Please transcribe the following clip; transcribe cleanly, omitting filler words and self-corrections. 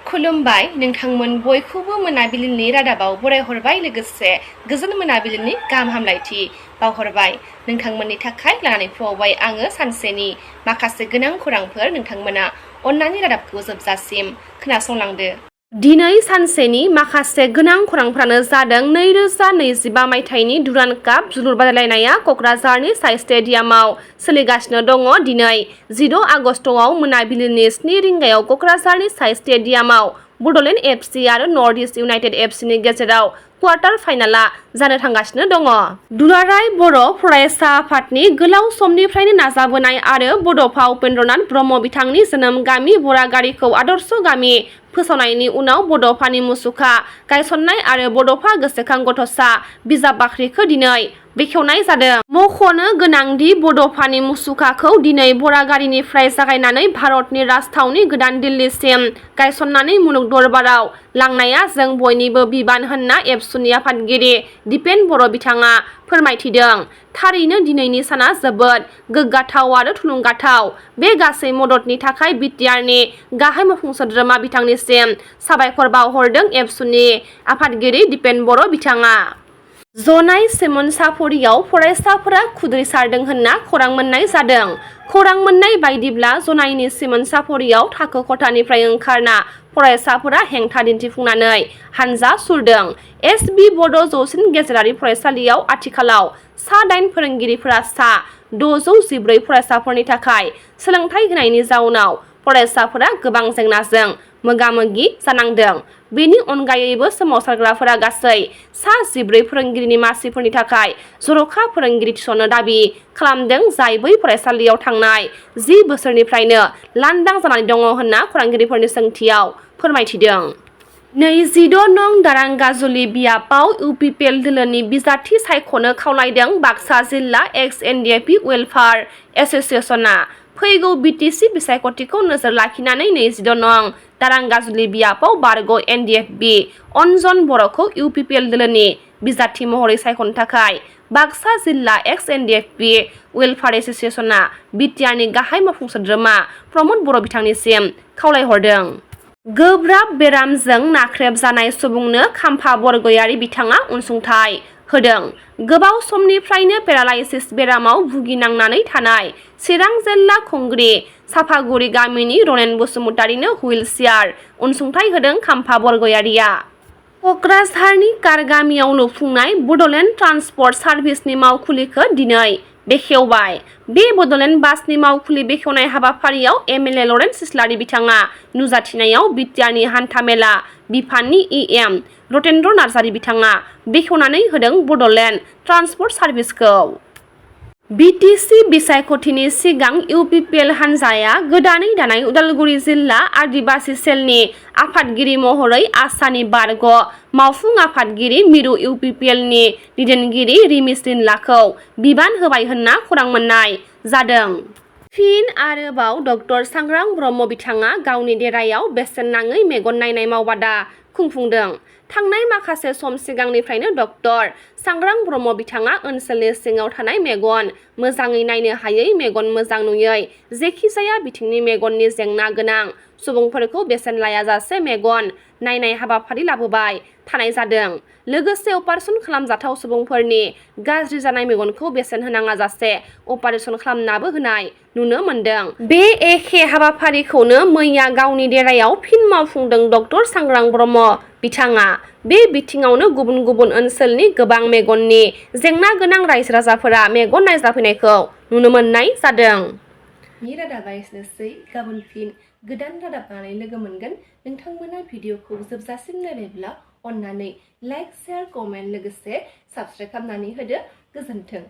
खुलुमबाय नोंथांमोन बयखौबो मोनाबिलिनि रादाबाव बरायहरबाय लोगोसे गोजोन मोनाबिलिनि गाहाम हामलायथि बावहरबाय नोंथांमोननि थाखाय लानानै फैबाय आङो सानसेनि माखासे गोनां खौरांफोर नोंथांमोना अन्नानै रादाबखौ जोबजासिम खोनासंलांदो। दिनै सानसेनि माखासे गोनां खौरांफ्रानो जादों 2025 मायथाइनि डुरान्ड काप जोलुर बादायलायनाया क'क्राझारनि साइ स्टेडियामाव सोलिगासिनो दङ। दिनै 16 आगस्टआव मोनाबिलिनि 7 रिंगायाव क'क्राझारनि साइ स्टेडियामाव बड'लेण्ड एफसि आरो नर्थ इस्ट इउनाइटेड एफसिनि गेजेराव क्वार्टार फाइनालआ जानो थांगासिनो दङ। दुलाराय बर' फरायसा आफादनि गोलाव समनिफ्रायनो नाजाबोनाय आरो बड'फा उपेन्द्रनाथ ब्रह्म बिथांनि जोनोम गामि बरागारिखौ आदर्श गामि फोसावनायनि उनाव बड'फानि मुसुखा गायसननाय आरो बड'फा गोसोखां गथ'सा बिजाब बाख्रिखौ दिनै बेखेवनाय जादों। मख'नो गोनांदि बड'फानि मुसुखाखौ दिनै बरागारिनिफ्राय जागायनानै भारतनि राजथावनि गोदान दिल्लीसिम गायसननानै मुलुग दरबाराव लांनाया जों बयनिबो बिबान होनना एबसुनि आफादगिरि दिपेन बर' बिथाङा फोरमायथिदों। थारैनो दिनैनि साना जोबोद गोग्गाथाव आरो थुलुंगाथाव। बे गासै मददनि थाखाय बिटिआरनि गाहाय मावफुं सोद्रोमा बिथांनिसिम साबायखर बावहरदों एबसुनि आफादगिरि दिपेन बर' बिथाङा। जनाय सोमोनसाफुरियाव फरायसाफोरा खुद्रिसारदों होनना खौरां मोननाय जादों। खौरां मोननाय बायदिब्ला जनायनि सोमोनसाफुरियाव थाखो खथानिफ्राय ओंखारना फरायसाफोरा हेंथा दिन्थिफुंनानै हानजा सुरदों। एस.बि. बड' जौसिन गेजेरारि फरायसालियाव आथिखालाव सा 8 फोरोंगिरिफोरा सा 614 फरायसाफोरनि थाखाय सोलोंथाइ होनायनि जाउनाव फरायसाफोरा गोबां जेंनाजों मोगा-मोगि जानांदों। बेनि अनगायैबो सोमावसारग्राफोरा गासै सा 14 फोरोंगिरिनि मासिफोरनि थाखाय जर'खा फोरोंगिरि थिसननो दाबि खालामदों जाय बै फरायसालियाव थांनाय 10 बोसोरनिफ्रायनो लांदां जानानै दङ होनना खौरांगिरिफोरनि सोंथियाव फोरमायथिदों। 26 नं दारांगाजुलि बियाबाव इउपिपिएल दोलोनि बिजाथि सायख'नो खावलायदों बाक्सा जिल्ला एक्स-एनडिएफबि वेलफेयार एस'सिएशनआ। फैगौ बिटिसि बिसायख'थिखौ नोजोर लाखिनानै 26 नं दारांगाजुलि बियाबाव बारग' एनडिएफबि अनजन बर'खौ इउपिपिएल दोलोनि बिजाथि महरै सायख'नो थाखाय बाक्सा जिल्ला एक्स-एनडिएफबि वेलफेयार एस'सिएशनआ बिटिआरनि गाहाय मावफुं सोद्रोमा प्रमद बर' बिथांनिसिम खावलायहरदों। गोब्राब बेरामजों नाख्रेबजानाय सुबुंनो खाम्फा बरगयारि बिथाङा अनसुंथाइ होदों। गोबाव समनिफ्रायनो पेरालाइसिस बेरामाव भुगिनांनानै थानाय चिरां जिल्ला खुंग्रि साफागुरि गामिनि रनेन बसुमतारिनो हुइल चियार अनसुंथाइ होदों खाम्फा बरगयारिया। क'क्राझारनि कार गामियाव लुफुंनाय बड'लेण्ड ट्रान्सपर्ट सार्भिसनि मावखुलिखौ दिनै बेखेवबाय। बे बड'लेण्ड बासनि मावखुलि बेखेवनाय हाबाफारियाव एमएलए लरेन्स इस्लारि बिथाङा नुजाथिनायाव बिटिआरनि हान्थामेला बिफाननि इएम रतेन्द्र नार्जारि बिथाङा बेखेवनानै होदों बड'लेण्ड ट्रान्सपर्ट सार्भिसखौ। बिटिसि बिसायख'थिनि सिगां इउपिपिएल हान्जाया गोदानै दानाय उदालगुरि जिल्ला आदिबासि सेलनि आफादगिरि महरै आसानि बारग' मावफुं आफादगिरि मिरु इउपिपिएलनि दैदेनगिरि रिमिस लिनलाखौ बिबान होबाय होनना खौरां मोननाय जादों। फिन आरोबाव ड सांग्रां ब्रह्म बिथाङा गावनि देरायाव बेसेन नाङै मेगन नायनाय मावबादा खुंफुंदों। थांनाय माखासे सम सिगांनिफ्रायनो ड सांग्रां ब्रह्म बिथाङा ओनसोलनि सिङाव थानाय मेगन मोजाङै नायनो हायै मेगन मोजां नुयै जेखिजाया बिथिंनि मेगननि जेंना गोनां सुबुंफोरखौ बेसेन लायाजासे मेगन नायनाय हाबाफारि लाबोबाय थानाय जादों। लोगोसे अपारेसन खालामजाथाव सुबुंफोरनि गाज्रि जानाय मेगनखौ बेसेन होनाङा जासे अपारेसन खालामनाबो होनाय नुनो मोनदों। बे एखे हाबाफारिखौनो मैया गावनि देरायाव फिन मावफुंदों ड सांग्रां ब्रह्म बिथाङा। बे बिथिङावनो गुबुन गुबुन ओनसोलनि गोबां मेगननि जेंना गोनां रायजो राजाफोरा मेगन नायजाफैनायखौ नुनो मोननाय जादों। बे रादाबा एसेनोसै। गाबोन फिन गोदान रादाब लानानै लोगो मोनगोन। नोंथांमोना भिडिअखौ जोबजासिम नायबायब्ला अन्नानै लाइक, शेयार, कमेन्ट लोगोसे साबस्क्राइब खालामनानै होदो। गोजोन्थों।